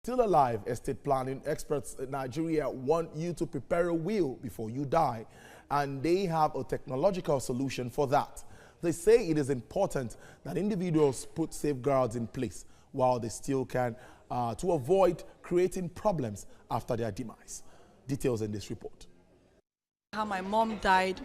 Still alive, estate planning experts in Nigeria want you to prepare a will before you die, and they have a technological solution for that. They say it is important that individuals put safeguards in place while they still can to avoid creating problems after their demise. Details in this report. How my mom died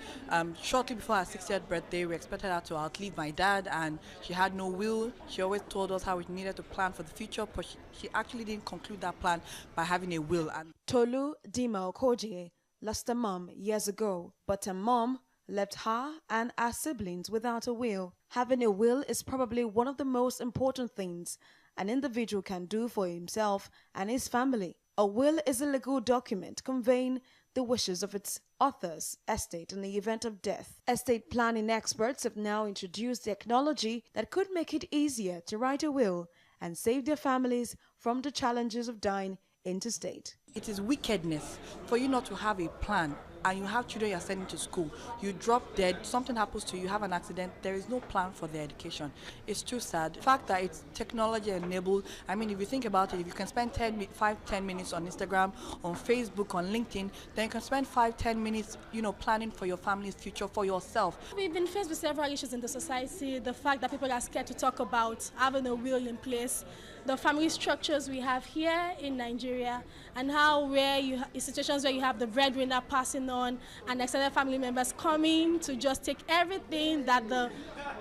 shortly before her 60th birthday. We expected her to outlive my dad, and she had no will. She always told us how we needed to plan for the future, but she actually didn't conclude that plan by having a will. And Tolu Dima Okoje lost a mom years ago, but her mom left her and her siblings without a will. Having a will is probably one of the most important things an individual can do for himself and his family. A will is a legal document conveying the wishes of its author's estate in the event of death. Estate planning experts have now introduced technology that could make it easier to write a will and save their families from the challenges of dying interstate. it is wickedness for you not to have a plan, and you have children you're sending to school, you drop dead, something happens to you, you have an accident, there is no plan for their education. It's too sad. The fact that it's technology enabled, I mean, if you think about it, if you can spend 5-10 minutes on Instagram, on Facebook, on LinkedIn, then you can spend 5-10 minutes, planning for your family's future, for yourself. We've been faced with several issues in the society, the fact that people are scared to talk about having a will in place, the family structures we have here in Nigeria, and how situations where you have the breadwinner passing on and extended family members coming to just take everything that the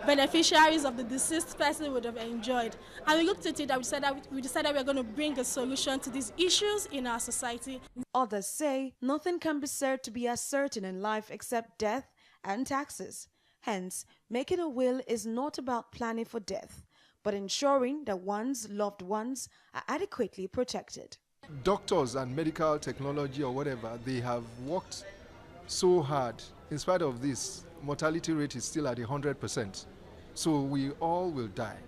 beneficiaries of the deceased person would have enjoyed. And we looked at it and we decided we're going to bring a solution to these issues in our society. Others say nothing can be said to be as certain in life except death and taxes. Hence, making a will is not about planning for death, but ensuring that one's loved ones are adequately protected. Doctors and medical technology or whatever, they have worked so hard. In spite of this, mortality rate is still at 100%. So we all will die.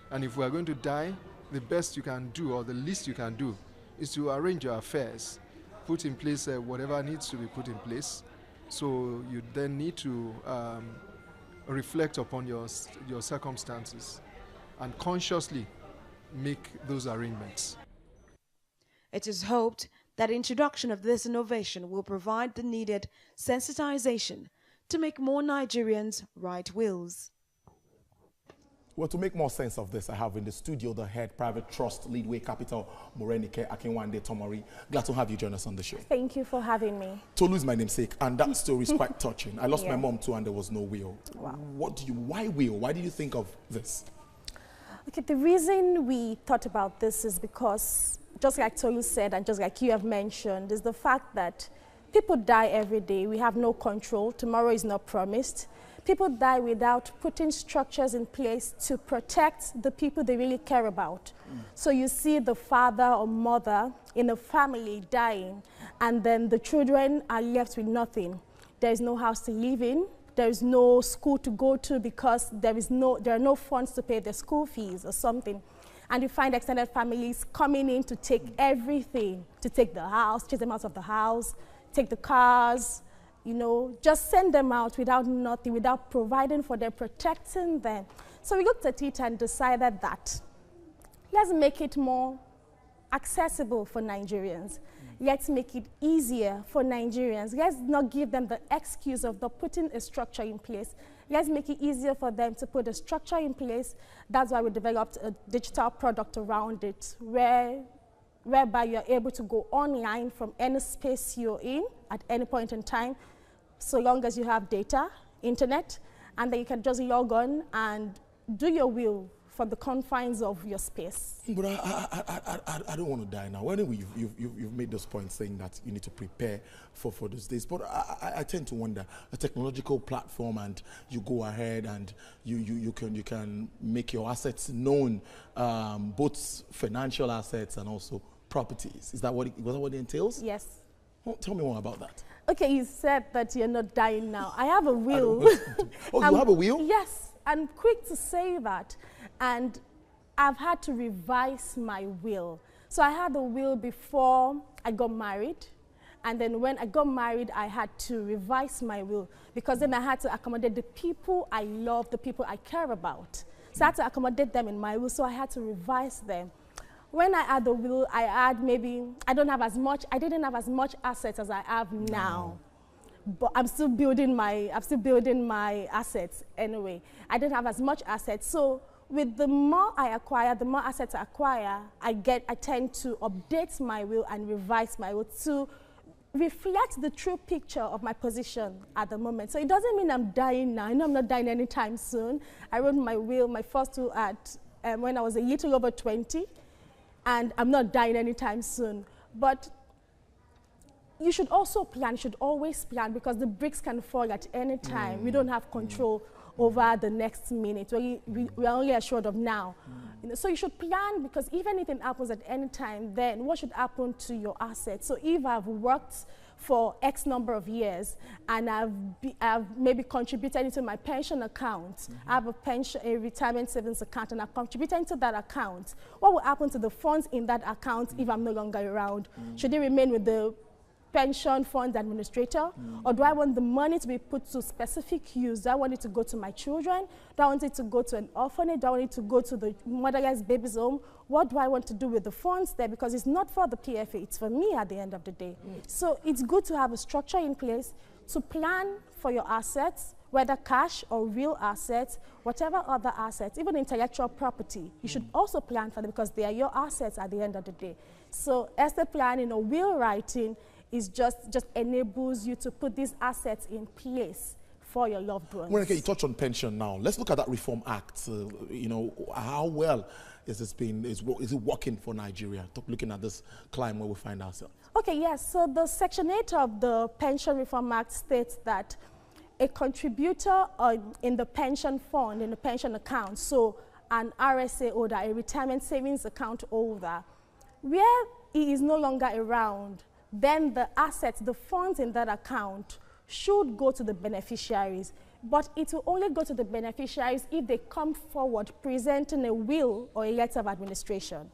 And if we are going to die, the best you can do or the least you can do is to arrange your affairs, put in place whatever needs to be put in place. So you then need to reflect upon your circumstances and consciously make those arrangements. It is hoped that the introduction of this innovation will provide the needed sensitization to make more Nigerians write wills. Well, to make more sense of this, I have in the studio the head private trust Leadway Capital, Morenike Akinwande-Tomori. Glad to have you join us on the show. Thank you for having me. Tolu is my namesake, and that story is quite touching. I lost my mom too, and there was no will. Wow. Why will? Why did you think of this? Okay, the reason we thought about this is because, just like Tolu said, and just like you have mentioned, is the fact that people die every day. We have no control. Tomorrow is not promised. People die without putting structures in place to protect the people they really care about. So you see the father or mother in a family dying, and then the children are left with nothing. There is no house to live in. There is no school to go to because there are no funds to pay their school fees or something. And you find extended families coming in to take everything, to take the house, chase them out of the house, take the cars, just send them out without nothing, without providing for them, protecting them. So we looked at it and decided that let's make it more accessible for Nigerians. Let's make it easier for Nigerians. Let's not give them the excuse of not putting a structure in place. Let's make it easier for them to put a structure in place. That's why we developed a digital product around it, whereby you're able to go online from any space you're in at any point in time, so long as you have data, internet, and then you can just log on and do your will from the confines of your space. But I don't want to die now. Anyway, you've made those points saying that you need to prepare for those days. But I tend to wonder, a technological platform, and you go ahead and you can make your assets known, both financial assets and also properties. Is that what it entails? Yes. Well, tell me more about that. Okay, you said that you're not dying now. I have a will. Oh, you have a will? Yes, I'm quick to say that. And I've had to revise my will. So I had a will before I got married. And then when I got married, I had to revise my will because then I had to accommodate the people I love, the people I care about. So I had to accommodate them in my will, so I had to revise them. When I add the will, I add maybe, I didn't have as much assets as I have now. But I'm still building my assets anyway. I didn't have as much assets. So with the more I acquire, the more assets I acquire, I tend to update my will and revise my will to reflect the true picture of my position at the moment. So it doesn't mean I'm dying now. I know I'm not dying anytime soon. I wrote my will, my first will when I was a little over 20, and I'm not dying anytime soon. But you should also plan, you should always plan, because the bricks can fall at any time. We don't have control over the next minute. We are only assured of now. You know, so you should plan, because if anything happens at any time, then what should happen to your assets? So if I've worked for X number of years and I've maybe contributed into my pension account, I have a retirement savings account, and I've contributed into that account, what will happen to the funds in that account if I'm no longer around? Should they remain with the pension fund administrator, or do I want the money to be put to specific use? Do I want it to go to my children? Do I want it to go to an orphanage? Do I want it to go to the motherless baby's home? What do I want to do with the funds there? Because it's not for the PFA, it's for me at the end of the day. So it's good to have a structure in place to plan for your assets, whether cash or real assets, whatever other assets, even intellectual property. You should also plan for them, because they are your assets at the end of the day. So estate planning or will writing is just enables you to put these assets in place for your loved ones. Morenike, you touched on pension now. Let's look at that Reform Act. You know, how well is it working for Nigeria? Looking at this climate where we find ourselves. Okay, yes. So the Section 8 of the Pension Reform Act states that a contributor in the pension fund, in the pension account, so an RSA holder, a retirement savings account holder, where he is no longer around, then the assets, the funds in that account should go to the beneficiaries. But it will only go to the beneficiaries if they come forward presenting a will or a letter of administration.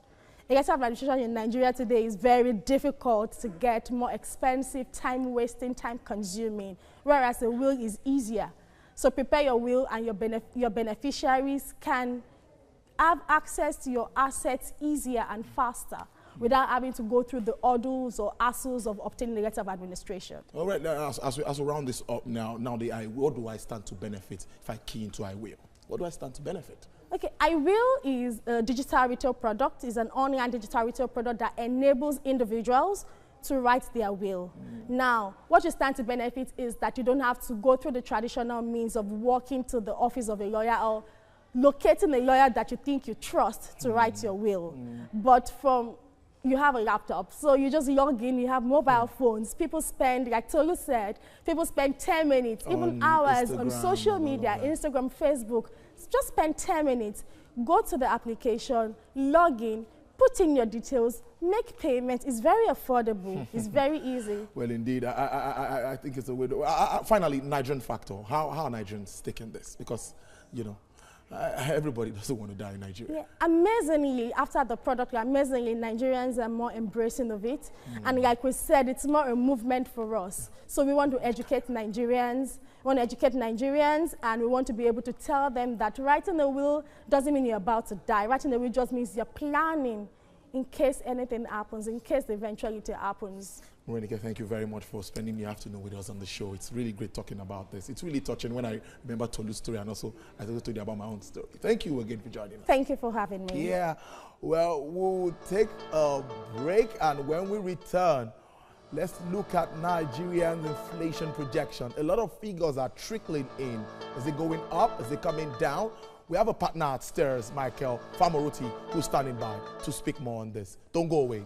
A letter of administration in Nigeria today is very difficult to get, more expensive, time-wasting, time-consuming, whereas a will is easier. So prepare your will, and your beneficiaries can have access to your assets easier and faster, without having to go through the hurdles or hassles of obtaining a letter of administration. All right, now, as we round this up now, what do I stand to benefit if I key into iWill? What do I stand to benefit? Okay, iWill is a digital retail product. It's an online digital retail product that enables individuals to write their will. Now, what you stand to benefit is that you don't have to go through the traditional means of walking to the office of a lawyer or locating a lawyer that you think you trust to write your will. But you have a laptop, so you just log in, you have mobile phones. People spend, like Tolu said, people spend 10 minutes, even hours on social media, Instagram, Facebook. Just spend 10 minutes, go to the application, log in, put in your details, make payments. It's very affordable. It's very easy. Well, indeed, I think it's a way to, finally, Nigerian factor. How are Nigerians taking this? Because, you know, everybody doesn't want to die in Nigeria. Yeah. Amazingly, after the product, Nigerians are more embracing of it. And like we said, it's more a movement for us. So we want to educate Nigerians. And we want to be able to tell them that writing a will doesn't mean you're about to die. Writing a will just means you're planning in case anything happens, in case the eventuality happens. Morenike, thank you very much for spending the afternoon with us on the show. It's really great talking about this. It's really touching when I remember Tolu's story, and also I told you about my own story. Thank you again for joining us. Thank you for having me. Yeah, well, we'll take a break, and when we return, let's look at Nigerian inflation projection. A lot of figures are trickling in. Is it going up? Is it coming down? We have a partner at Stairs, Michael Famoroti, who's standing by to speak more on this. Don't go away.